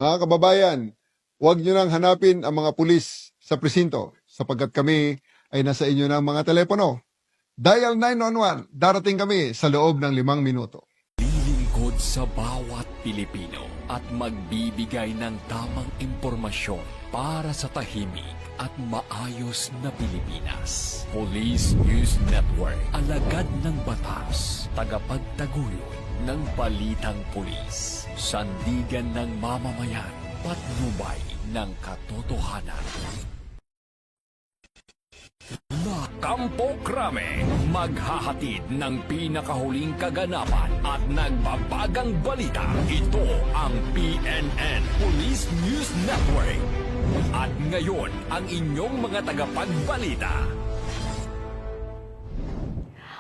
Mga kababayan, huwag nyo nang hanapin ang mga pulis sa presinto sapagkat kami ay nasa inyo ng mga telepono. Dial 911, darating kami sa loob ng 5 minuto. Lilingkod sa bawat Pilipino at magbibigay ng tamang impormasyon para sa tahimik at maayos na Pilipinas. Police News Network, alagad ng batas, tagapagtaguyod ng balitang pulis, sandigan ng mamamayan, patnubay ng katotohanan. Na Kampo Krame, maghahatid ng pinakahuling kaganapan at nagbabagang balita. Ito ang PNN Police News Network. At ngayon, ang inyong mga tagapagbalita.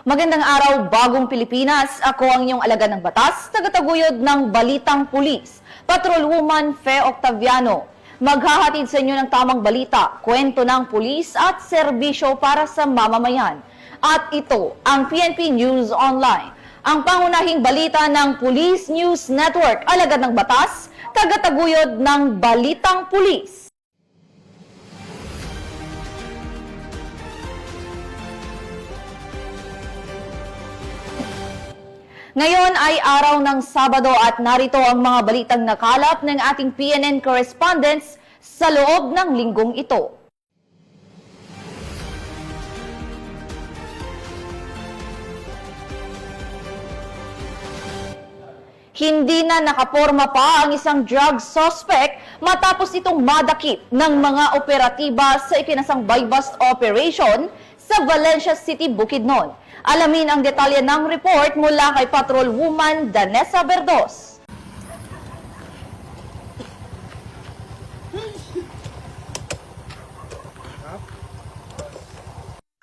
Magandang araw, bagong Pilipinas. Ako ang inyong alagad ng batas, tagataguyod ng Balitang Pulis, Patrolwoman Fe Octaviano. Maghahatid sa inyo ng tamang balita, kwento ng pulis at serbisyo para sa mamamayan. At ito ang PNP News Online, ang pangunahing balita ng Police News Network, alagad ng batas, tagataguyod ng Balitang Pulis. Ngayon ay araw ng Sabado at narito ang mga balitang nakalap ng ating PNN correspondents sa loob ng linggong ito. Hindi na nakaporma pa ang isang drug suspect matapos itong madakip ng mga operatiba sa ikinasang buy-bust operation sa Valencia City, Bukidnon. Alamin ang detalye ng report mula kay Patrolwoman Danessa Verdos.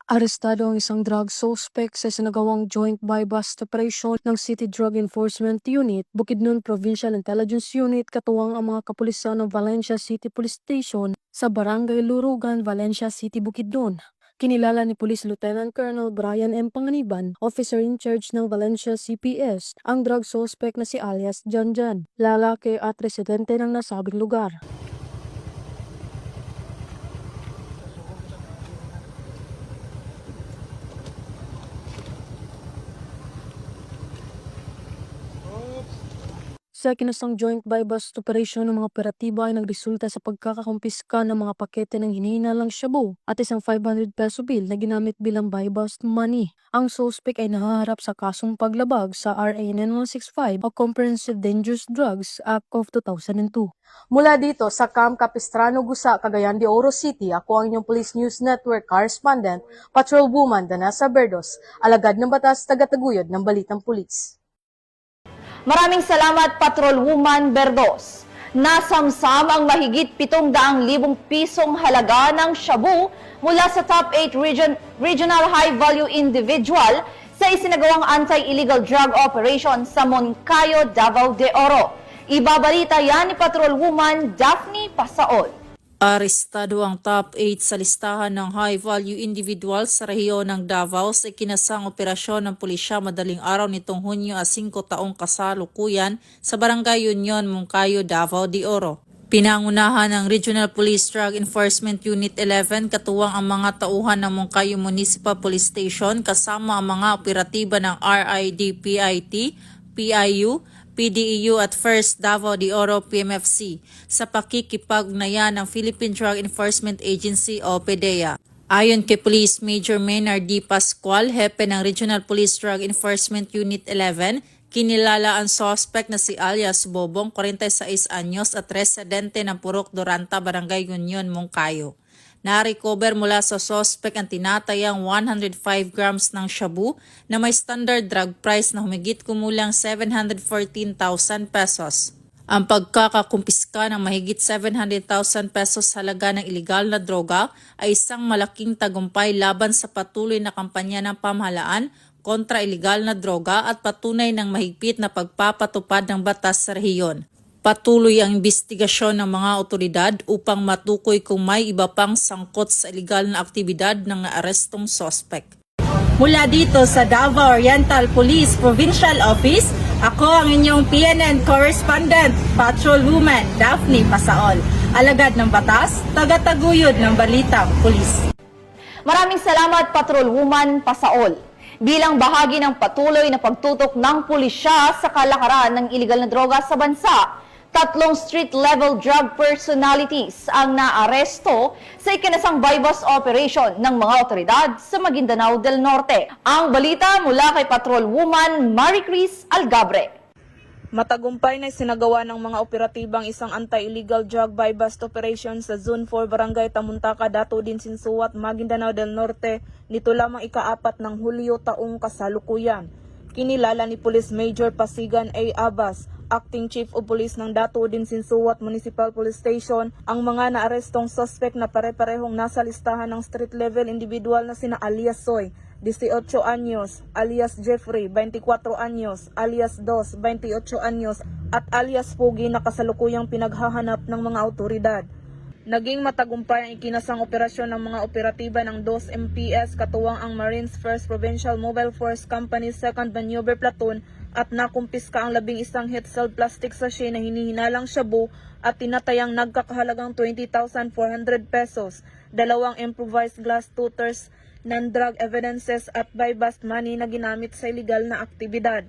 Arestado ang isang drug suspect sa sinagawang joint buy-bust operation ng City Drug Enforcement Unit, Bukidnon Provincial Intelligence Unit, katuwang ang mga kapulisan ng Valencia City Police Station sa Barangay Lurugan, Valencia City, Bukidnon. Kinilala ni Police Lieutenant Colonel Brian M. Panganiban, officer in charge ng Valencia CPS, ang drug suspect na si alias Janjan, lalaki at residente ng nasabing lugar. Sa kinasang joint buy-bust operation ng mga operatiba ay nagresulta sa pagkakakumpiska ng mga pakete ng hinihinalang shabu at isang 500 peso bill na ginamit bilang buy-bust money. Ang suspect ay nahaharap sa kasong paglabag sa RA 9165 o Comprehensive Dangerous Drugs Act of 2002. Mula dito sa Camp Capistrano, Gusa, Cagayan de Oro City, ako ang inyong Police News Network correspondent, Patrolwoman Danessa Verdos, alagad ng batas, tagataguyod ng Balitang Pulis. Maraming salamat, Patrolwoman Verdos. Nasamsam ang mahigit 700,000 pisong halaga ng shabu mula sa top 8 regional high-value individual sa isinagawang anti-illegal drug operation sa Moncayo, Davao de Oro. Ibabalita yan ni Patrolwoman Daphne Pasaol. Arestado ang top 8 sa listahan ng high-value individuals sa rehiyon ng Davao sa ikinasang operasyon ng pulisya madaling araw nitong Hunyo 5 taong kasalukuyan sa Barangay Union, Moncayo, Davao de Oro. Pinangunahan ng Regional Police Drug Enforcement Unit 11 katuwang ang mga tauhan ng Moncayo Municipal Police Station kasama ang mga operatiba ng RIDPIT, PIU, PDEU at First Davao de Oro PMFC sa pakikipag-ugnayan ng Philippine Drug Enforcement Agency o PDEA. Ayon kay Police Major Maynard D. Pascual, hepe ng Regional Police Drug Enforcement Unit 11, kinilala ang suspect na si alias Bobong, 46 anyos at residente ng Purok Doranta, Barangay Union, Moncayo. Na-recover mula sa suspect ang tinatayang 105 grams ng shabu na may standard drug price na humigit kumulang 714,000 pesos. Ang pagkakakumpiska ng mahigit 700,000 pesos halaga ng ilegal na droga ay isang malaking tagumpay laban sa patuloy na kampanya ng pamahalaan kontra ilegal na droga at patunay ng mahigpit na pagpapatupad ng batas sa rehiyon. Patuloy ang investigasyon ng mga otoridad upang matukoy kung may iba pang sangkot sa ilegal na aktibidad ng naarestong suspect. Mula dito sa Davao Oriental Police Provincial Office, Ako ang inyong PNN correspondent, Patrolwoman Daphne Pasaol, alagad ng batas, tagataguyod ng balitang pulis. Maraming salamat, Patrolwoman Pasaol. Bilang bahagi ng patuloy na pagtutok ng pulisya sa kalakaran ng iligal na droga sa bansa, 3 street-level drug personalities ang naaresto sa ikinasang buy-bust operation ng mga otoridad sa Maguindanao del Norte. Ang balita mula kay Patrolwoman Maricris Algabre. Matagumpay na sinagawa ng mga operatibang isang anti-illegal drug buy-bust operation sa Zone 4 Barangay Tamuntaka, Dato din Sinsuat, Maguindanao del Norte nito lamang ika-4 ng Hulyo taong kasalukuyan. Kinilala ni Police Major Pasigan A. Abbas, Acting Chief of Police ng Dato din Sinsuat Municipal Police Station, ang mga naarestong suspect na pare-parehong nasa listahan ng street-level individual na sina alias Soy, 18 anyos, alias Jeffrey, 24 anyos, alias Dos, 28 anyos, at alias Pugi na kasalukuyang pinaghahanap ng mga autoridad. Naging matagumpay ang ikinasang operasyon ng mga operatiba ng 2 MPS katuwang ang Marines 1st Provincial Mobile Force Company 2nd Maneuver Platoon at nakumpiska ang 11 hit-cell plastic sachet na hinihinalang shabu at tinatayang nagkakahalagang 20,400 pesos, 2 improvised glass tooters, non-drug evidences at buy-bust money na ginamit sa illegal na aktibidad.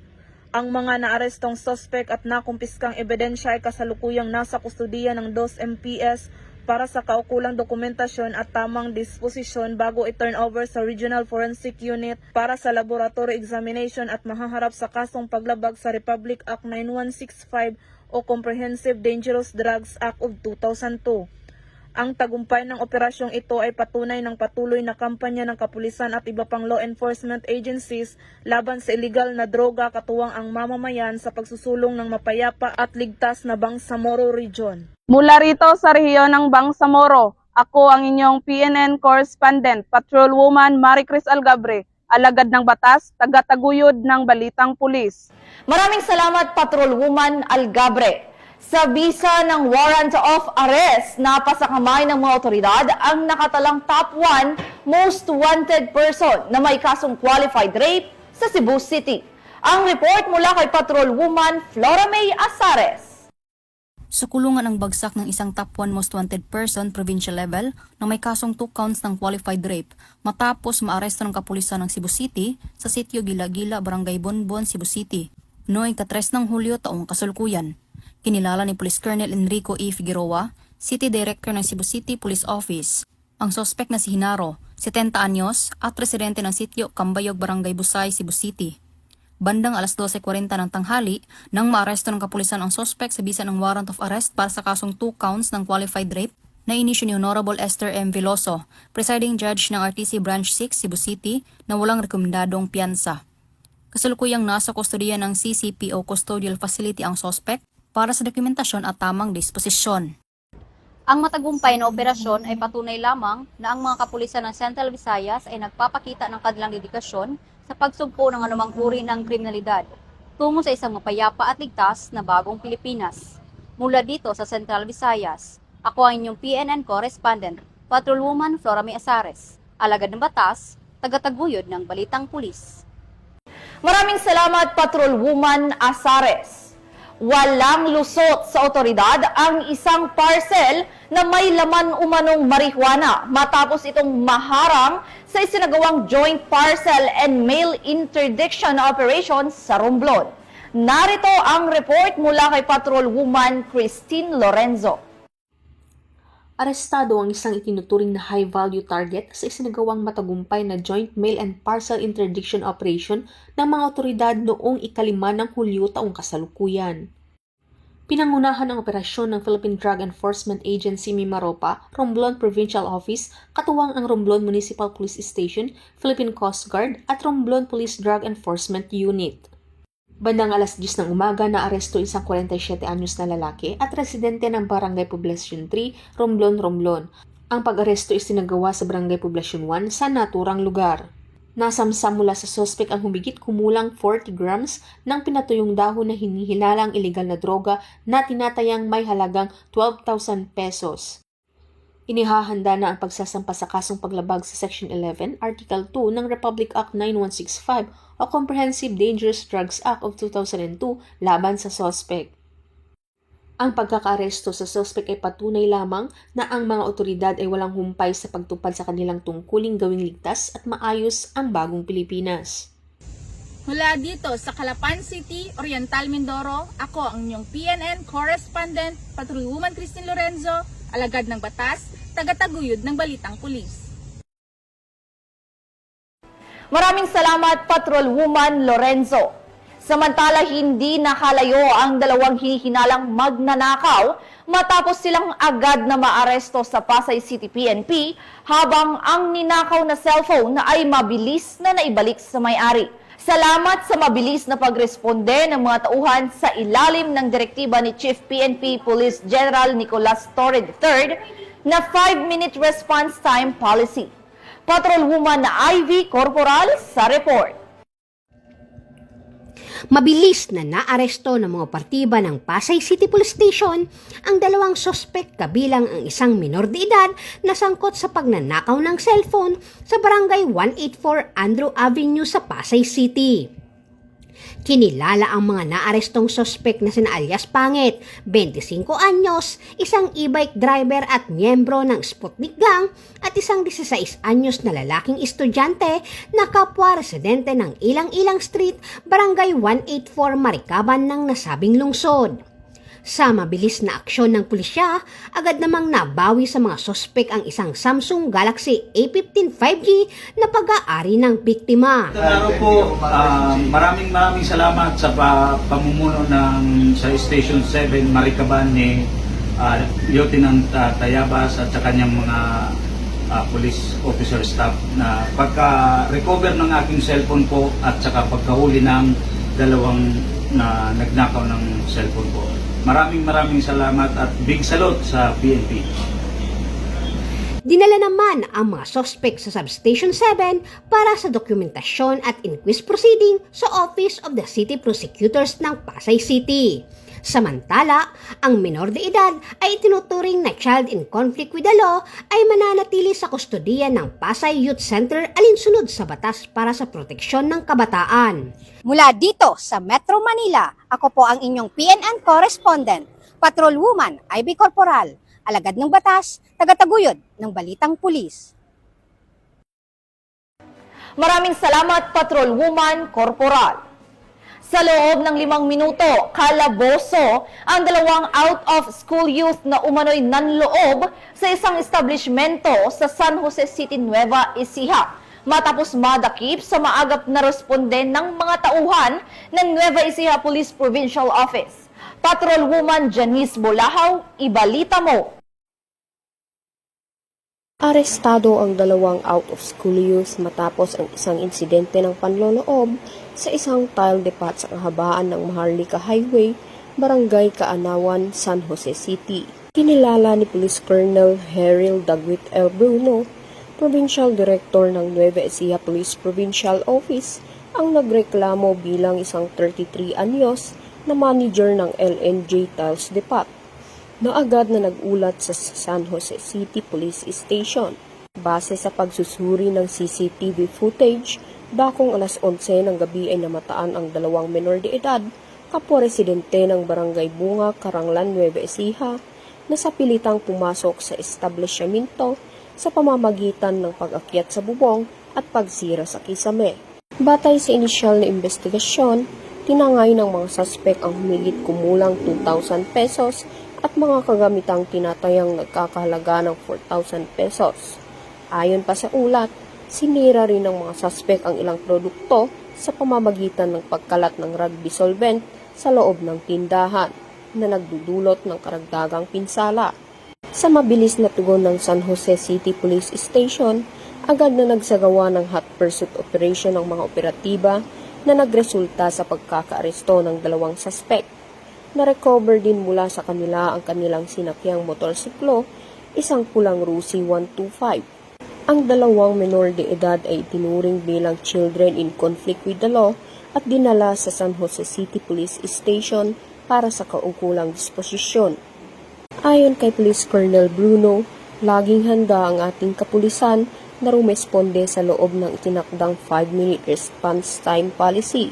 Ang mga naarestong suspect at nakumpiskang ebidensya ay kasalukuyang nasa kustudiya ng 2 MPS para sa kaukulang dokumentasyon at tamang disposisyon bago i-turn over sa Regional Forensic Unit para sa laboratory examination at mahaharap sa kasong paglabag sa Republic Act 9165 o Comprehensive Dangerous Drugs Act of 2002. Ang tagumpay ng operasyong ito ay patunay ng patuloy na kampanya ng kapulisan at iba pang law enforcement agencies laban sa illegal na droga katuwang ang mamamayan sa pagsusulong ng mapayapa at ligtas na Bangsamoro Region. Mula rito sa rehiyon ng Bangsamoro, ako ang inyong PNN correspondent, Patrolwoman Maricris Algabre, alagad ng batas, tagataguyod ng balitang pulis. Maraming salamat, Patrolwoman Algabre. Sa bisa ng warrant of arrest, napasakamay ng mga otoridad ang nakatalang top 1 most wanted person na may kasong qualified rape sa Cebu City. Ang report mula kay Patrolwoman Flora May Asares. Sa kulungan ang bagsak ng isang top 1 most wanted person provincial level na may kasong 2 counts ng qualified rape matapos maaresto ng kapulisan ng Cebu City sa sitio Gila-Gila, Barangay Bonbon, Cebu City noong ika-3 ng Hulyo taong kasalukuyan. Kinilala ni Police Colonel Enrico E. Figueroa, City Director ng Cebu City Police Office, ang sospek na si Hinaro, 70 anyos at residente ng sitio Cambayog, Barangay Busay, Cebu City. Bandang alas 12:40 ng tanghali nang maaresto ng kapulisan ang sospek sa bisa ng warrant of arrest para sa kasong 2 counts ng qualified rape na inisyu ni Honorable Esther M. Veloso, Presiding Judge ng RTC Branch 6, Cebu City na walang rekomendadong piyansa. Kasalukuyang nasa kustodiya ng CCPO Custodial Facility ang sospek para sa dokumentasyon at tamang disposisyon. Ang matagumpay na operasyon ay patunay lamang na ang mga kapulisan ng Central Visayas ay nagpapakita ng kanilang dedikasyon sa pagsugpo ng anumang uri ng kriminalidad tungo sa isang mapayapa at ligtas na bagong Pilipinas. Mula dito sa Central Visayas, ako ang inyong PNN correspondent, Patrolwoman Flora May Asares, alagad ng batas, tagataguyod ng balitang pulis. Maraming salamat, Patrolwoman Asares. Walang lusot sa otoridad ang isang parcel na may laman umanong marijuana matapos itong maharang sa isinagawang joint parcel and mail interdiction operation sa Romblon. Narito ang report mula kay Patrolwoman Christine Lorenzo. Arestado ang isang itinuturing na high-value target sa isinagawang matagumpay na joint mail and parcel interdiction operation ng mga otoridad noong ika-5 ng Hulyo taong kasalukuyan. Pinangunahan ang operasyon ng Philippine Drug Enforcement Agency Mimaropa, Romblon Provincial Office, katuwang ang Romblon Municipal Police Station, Philippine Coast Guard at Romblon Police Drug Enforcement Unit. Bandang alas 10 ng umaga naaresto isang 47 anyos na lalaki at residente ng Barangay Poblacion 3, Romblon, Romblon. Ang pag-aresto isinagawa sa Barangay Poblacion 1 sa naturang lugar. Nasamsam mula sa sospek ang humigit kumulang 40 grams ng pinatuyong dahon na hinihilalang ilegal na droga na tinatayang may halagang 12,000 pesos. Inihahanda na ang pagsasampa sa kasong paglabag sa Section 11, Article 2 ng Republic Act 9165 o Comprehensive Dangerous Drugs Act of 2002 laban sa sospek. Ang pagkakaaresto sa sospek ay patunay lamang na ang mga otoridad ay walang humpay sa pagtupad sa kanilang tungkuling gawing ligtas at maayos ang bagong Pilipinas. Mula dito sa Calapan City, Oriental Mindoro, ako ang inyong PNN correspondent, Patrolwoman Christine Lorenzo, alagad ng batas, tagataguyod ng Balitang Pulis. Maraming salamat, Patrolwoman Lorenzo. Samantala, hindi nakalayo ang dalawang hinihinalang magnanakaw matapos silang agad na maaresto sa Pasay City PNP habang ang ninakaw na cellphone ay mabilis na naibalik sa may-ari. Salamat sa mabilis na pagresponde ng mga tauhan sa ilalim ng direktiba ni Chief PNP Police General Nicolas Torre III na 5-minute response time policy. Patrolwoman na Ivy Corporal sa report. Mabilis na naaresto ng mga operatiba ng Pasay City Police Station ang dalawang sospek kabilang ang isang minor de edad na sangkot sa pagnanakaw ng cellphone sa Barangay 184 Andrew Avenue sa Pasay City. Kinilala ang mga naarestong sospek na sina alias Pangit, 25 anyos, isang e-bike driver at miyembro ng Sputnik Gang at isang 16 anyos na lalaking estudyante na kapwa residente ng Ilang-Ilang Street, Barangay 184 Marikaban ng nasabing lungsod. Sa mabilis na aksyon ng pulisya, agad namang nabawi sa mga sospek ang isang Samsung Galaxy A15 5G na pag-aari ng biktima. Araw po, maraming salamat sa pamumuno ng sa Station 7 Marikaban ni Lieutenant Tayabas at sa kanyang mga police officer staff na pagka-recover ng aking cellphone po at saka pagkahuli ng dalawang na nagnakaw ng cellphone po. Maraming salamat at big salute sa PNP. Dinala naman ang mga sospek sa Substation 7 para sa dokumentasyon at inquest proceeding sa Office of the City Prosecutors ng Pasay City. Samantala, ang minor de edad ay tinuturing na child in conflict with the law ay mananatili sa kustodiya ng Pasay Youth Center alinsunod sa batas para sa proteksyon ng kabataan. Mula dito sa Metro Manila, ako po ang inyong PNN correspondent, Patrolwoman Ivy Corporal, alagad ng batas, tagataguyod ng Balitang Pulis. Maraming salamat, Patrolwoman Corporal. Sa loob ng 5 minuto, kalaboso ang dalawang out-of-school youth na umano'y nanloob sa isang establishmento sa San Jose City, Nueva Ecija. Matapos madakip sa maagap na responde ng mga tauhan ng Nueva Ecija Police Provincial Office. Patrolwoman Janice Bolahaw, ibalita mo. Arestado ang dalawang out-of-school youth matapos ang isang insidente ng panloloob sa isang tile depot sa kahabaan ng Maharlika Highway, Barangay Kaanawan, San Jose City. Kinilala ni Police Colonel Heril Dagwit L. Bruno, Provincial Director ng Nueva Ecija Police Provincial Office, ang nagreklamo bilang isang 33 anyos na manager ng LNJ Tiles Depot na agad na nagulat sa San Jose City Police Station. Base sa pagsusuri ng CCTV footage, dakong alas 11 ng gabi ay namataan ang dalawang menor de edad, kapwa residente ng Barangay Bunga, Karanglan, Nueva Ecija, na sa pilitang pumasok sa establishmento sa pamamagitan ng pag-akyat sa bubong at pagsira sa kisame. Batay sa inisyal na investigasyon, tinangay ng mga suspek ang humigit kumulang 2,000 pesos at mga kagamitang tinatayang nagkakahalaga ng 4,000 pesos. Ayon pa sa ulat, sinira rin ng mga suspek ang ilang produkto sa pamamagitan ng pagkalat ng rugby solvent sa loob ng tindahan na nagdudulot ng karagdagang pinsala. Sa mabilis na tugon ng San Jose City Police Station, agad na nagsagawa ng hot pursuit operation ng mga operatiba na nagresulta sa pagkakaaresto ng dalawang suspek. Na-recover din mula sa kanila ang kanilang sinakyang motorsiklo, isang pulang Rusi 125. Ang dalawang menor de edad ay tinuring bilang children in conflict with the law at dinala sa San Jose City Police Station para sa kaukulang disposisyon. Ayon kay Police Colonel Bruno, laging handa ang ating kapulisan na rumesponde sa loob ng itinakdang 5-minute response time policy.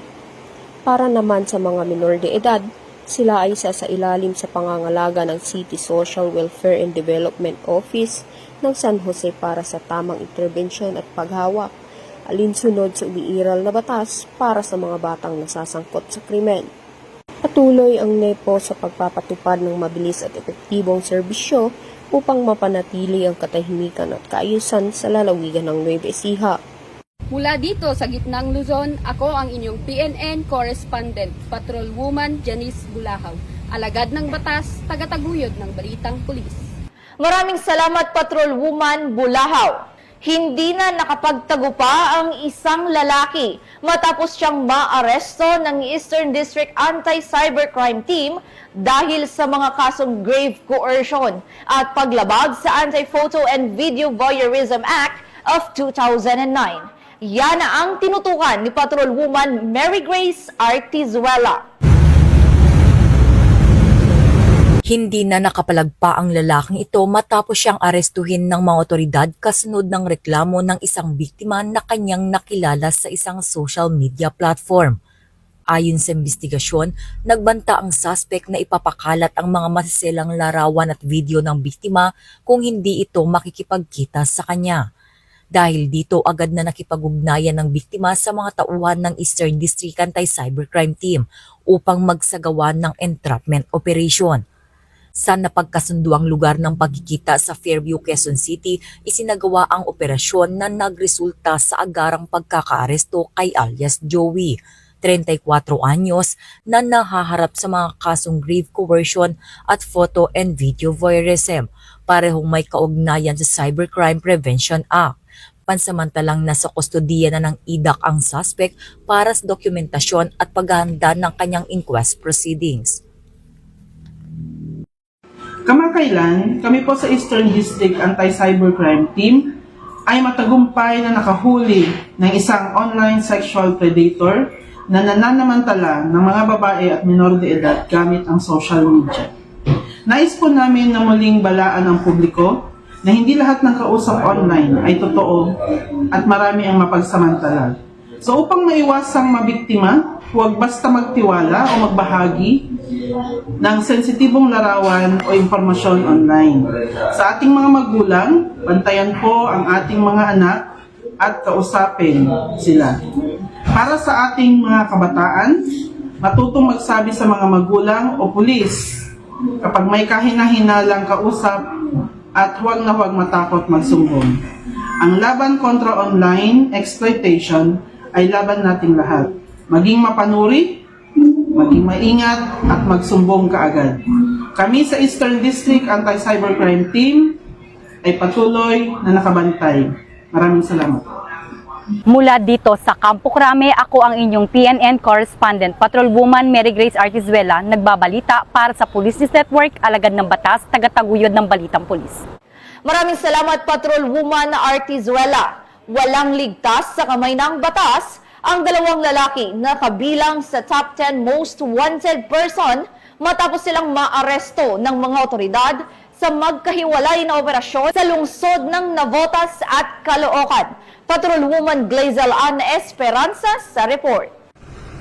Para naman sa mga minor de edad, sila ay isa sa ilalim sa pangangalaga ng City Social Welfare and Development Office ng San Jose para sa tamang interbensyon at paghawak, alinsunod sa umiiral na batas para sa mga batang nasasangkot sa krimen. Patuloy ang NEPO sa pagpapatupad ng mabilis at epektibong serbisyo upang mapanatili ang katahimikan at kaayusan sa lalawigan ng Nueva Ecija. Mula dito sa gitnang Luzon, ako ang inyong PNN correspondent, Patrolwoman Janice Bulahaw, alagad ng batas, tagataguyod ng Balitang Pulis. Maraming salamat, Patrolwoman Bulahaw. Hindi na nakapagtagupa ang isang lalaki matapos siyang maaresto ng Eastern District Anti-Cybercrime Team dahil sa mga kasong grave coercion at paglabag sa Anti-Photo and Video Voyeurism Act of 2009. Yan na ang tinutukan ni Patrolwoman Mary Grace Artizuela. Hindi na nakapalagpa ang lalaking ito matapos siyang arestuhin ng mga otoridad kasunod ng reklamo ng isang biktima na kanyang nakilala sa isang social media platform. Ayon sa investigasyon, nagbanta ang suspect na ipapakalat ang mga masiselang larawan at video ng biktima kung hindi ito makikipagkita sa kanya. Dahil dito agad na nakipag-ugnayan ng biktima sa mga tauhan ng Eastern District Anti-Cybercrime Team upang magsagawa ng entrapment operation. Sa napagkasunduang lugar ng pagkikita sa Fairview, Quezon City, isinagawa ang operasyon na nagresulta sa agarang pagkakaaresto kay alias Joey, 34 anyos, na nahaharap sa mga kasong grave coercion at photo and video voyeurism, parehong may kaugnayan sa Cybercrime Prevention Act. Pansamantalang nasa kustodiya na ng IDAC ang suspect para sa dokumentasyon at paghahanda ng kanyang inquest proceedings. Kamakailan, kami po sa Eastern District Anti-Cybercrime Team ay matagumpay na nakahuli ng isang online sexual predator na nananamantala ng mga babae at minor de edad gamit ang social media. Nais po namin na muling balaan ang publiko na hindi lahat ng kausap online ay totoo at marami ang mapagsamantala. So upang maiwasang mabiktima, huwag basta magtiwala o magbahagi ng sensitibong larawan o impormasyon online. Sa ating mga magulang, bantayan po ang ating mga anak at kausapin sila. Para sa ating mga kabataan, matutong magsabi sa mga magulang o pulis kapag may kahina-hinalang kausap at huwag na huwag matakot magsumbong. Ang laban kontra online exploitation ay laban nating lahat. Maging mapanuri, maging maingat at magsumbong kaagad. Kami sa Eastern District Anti-Cybercrime Team ay patuloy na nakabantay. Maraming salamat. Mula dito sa Campo Crame, ako ang inyong PNN correspondent, Patrolwoman Mary Grace Artizuela, nagbabalita para sa Police News Network, alagad ng batas, tagataguyod ng Balitang Pulis. Maraming salamat, Patrolwoman Artizuela. Walang ligtas sa kamay ng batas ang dalawang lalaki na kabilang sa top 10 most wanted person matapos silang maaresto ng mga otoridad sa magkahiwalay na operasyon sa lungsod ng Navotas at Caloocan. Patrolwoman Glazel Ann Esperanza sa report.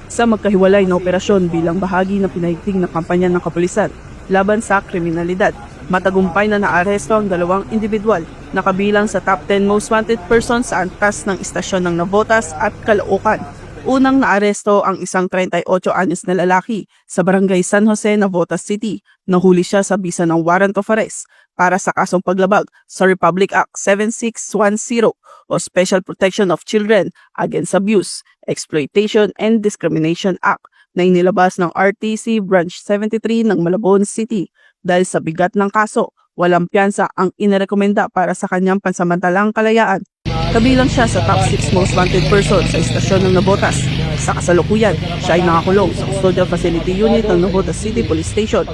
Sa magkahiwalay na operasyon bilang bahagi ng pinahigting na kampanya ng kapulisan laban sa kriminalidad, matagumpay na naaresto ang dalawang individual na kabilang sa top 10 most wanted persons sa antas ng istasyon ng Navotas at Caloocan. Unang naaresto ang isang 38 anyos na lalaki sa barangay San Jose, Navotas City. Nahuli siya sa bisa ng warrant of arrest para sa kasong paglabag sa Republic Act 7610 o Special Protection of Children Against Abuse, Exploitation and Discrimination Act na inilabas ng RTC Branch 73 ng Malabon City. Dahil sa bigat ng kaso, walang piyansa ang inirekomenda para sa kanyang pansamantalang kalayaan. Kabilang siya sa top 6 most wanted person sa istasyon ng Navotas. Sa kasalukuyan, siya ay nakakulong sa Custodial Facility Unit ng Navotas City Police Station.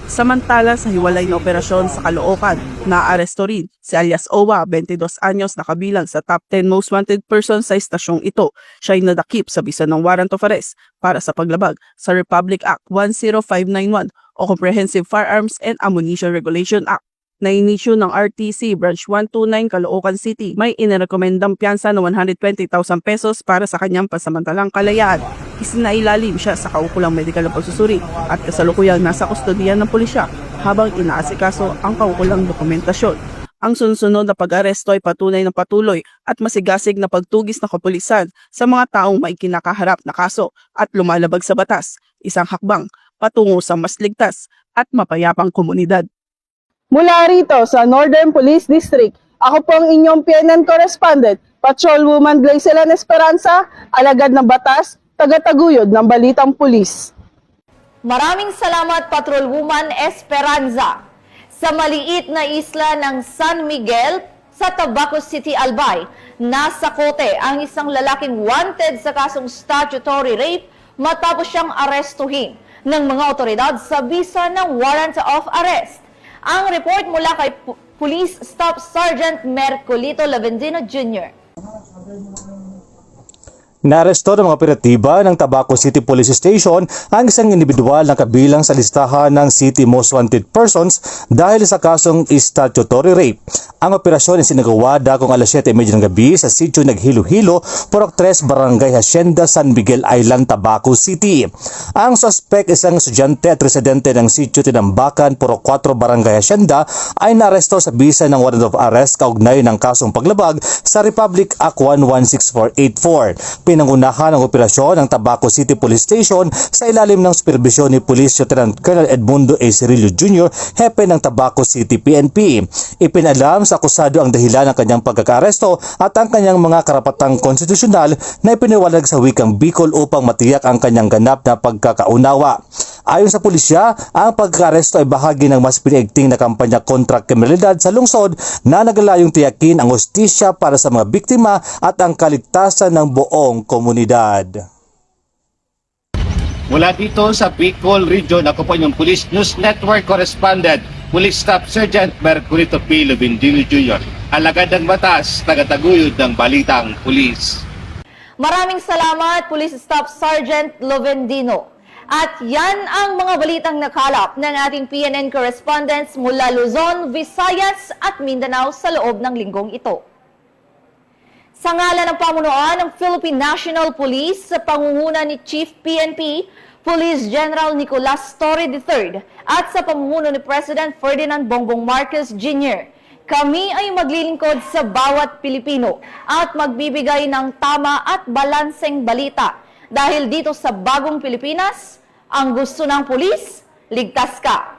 Samantala sa hiwalay na operasyon sa Caloocan, naaresto rin si alias Owa, 22 anyos na kabilang sa top 10 most wanted person sa istasyong ito. Siya ay nadakip sa bisa ng warrant of arrest para sa paglabag sa Republic Act 10591 o Comprehensive Firearms and Ammunition Regulation Act. na inisyu ng RTC Branch 129 Caloocan City. May inirekomendang piyansa na 120,000 pesos para sa kanyang pasamantalang kalayaan. Isinailalim siya sa kaukulang medikal na pagsusuri at kasalukuyang nasa kustodiyan ng pulisya habang inaasikaso ang kaukulang dokumentasyon. Ang sunod-sunod na pag-aresto ay patunay ng patuloy at masigasig na pagtugis ng kapulisan sa mga taong may kinakaharap na kaso at lumalabag sa batas, isang hakbang patungo sa mas ligtas at mapayapang komunidad. Mula rito sa Northern Police District, ako po ang inyong PNN correspondent, Patrolwoman Glycelan Esperanza, alagad ng batas, tagataguyod ng Balitang Pulis. Maraming salamat, Patrolwoman Esperanza. Sa maliit na isla ng San Miguel sa Tabaco City, Albay, nasa kote ang isang lalaking wanted sa kasong statutory rape matapos siyang arestuhin ng mga otoridad sa bisa ng warrant of arrest. Ang report mula kay Police Staff Sergeant Mercolito Lavendino Jr. Naaresto ng mga operatiba ng Tabaco City Police Station ang isang individual na kabilang sa listahan ng City Most Wanted Persons dahil sa kasong statutory rape. Ang operasyon ay sinagawa dakong alas 7:30 ng gabi sa sitio Naghilo-Hilo, Purok 3, Barangay Hacienda, San Miguel Island, Tabaco City. Ang suspect, isang estudyante at residente ng sitio Tinambakan, Purok 4, Barangay Hacienda, ay naaresto sa bisa ng warrant of arrest kaugnay ng kasong paglabag sa Republic Act 116484. Pinangunahan ang operasyon ng Tabaco City Police Station sa ilalim ng superbisyon ni Police Lieutenant Colonel Edmundo A. Cirillo Jr., hepe ng Tabaco City PNP. Ipinalam sa akusado ang dahilan ng kanyang pagkakaaresto at ang kanyang mga karapatang konstitusyonal na ipiniwalag sa wikang Bicol upang matiyak ang kanyang ganap na pagkakaunawa. Ayon sa pulisya, ang pagkaaresto ay bahagi ng mas pinaigting na kampanya kontra kriminalidad sa lungsod na naglalayong tiyakin ang hustisya para sa mga biktima at ang kaligtasan ng buong komunidad. Mula dito sa Bicol Region, ako po yung Police News Network Correspondent, Police Staff Sergeant Mercolito P. Lavendino Jr., alagad ng batas, tagataguyod ng Balitang Pulis. Maraming salamat, Police Staff Sergeant Lavendino. At yan ang mga balitang nakalap ng ating PNN correspondents mula Luzon, Visayas at Mindanao sa loob ng linggong ito. Sa ngalan ng pamunuan ng Philippine National Police sa pangunguna ni Chief PNP, Police General Nicolas Torre III at sa pamumuno ni President Ferdinand Bongbong Marcos Jr., kami ay maglilingkod sa bawat Pilipino at magbibigay ng tama at balanseng balita. Dahil dito sa bagong Pilipinas, ang gusto ng pulis, ligtas ka.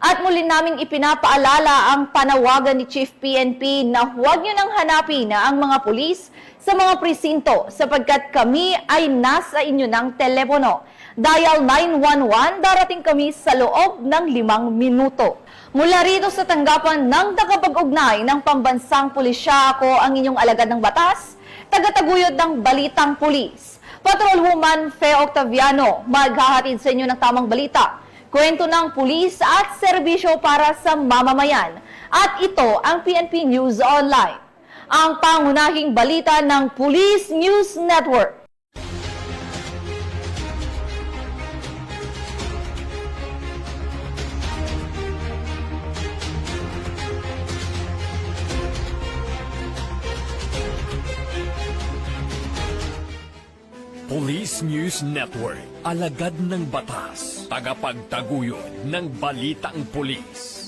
At muli naming ipinapaalala ang panawagan ni Chief PNP na huwag nyo nang hanapin ang mga pulis sa mga presinto sapagkat kami ay nasa inyo ng telepono. Dial 911, darating kami sa loob ng 5 minuto. Mula rito sa tanggapan ng tagapag-ugnay ng Pambansang Pulisya, ako ang inyong alagad ng batas, tagataguyod ng Balitang Pulis. Patrolwoman Fe Octaviano, maghahatid sa inyo ng tamang balita, kwento ng pulis at serbisyo para sa mamamayan. At ito ang PNP News Online, ang pangunahing balita ng Police News Network. Police News Network, alagad ng batas, tagapagtaguyod ng Balitang Pulis.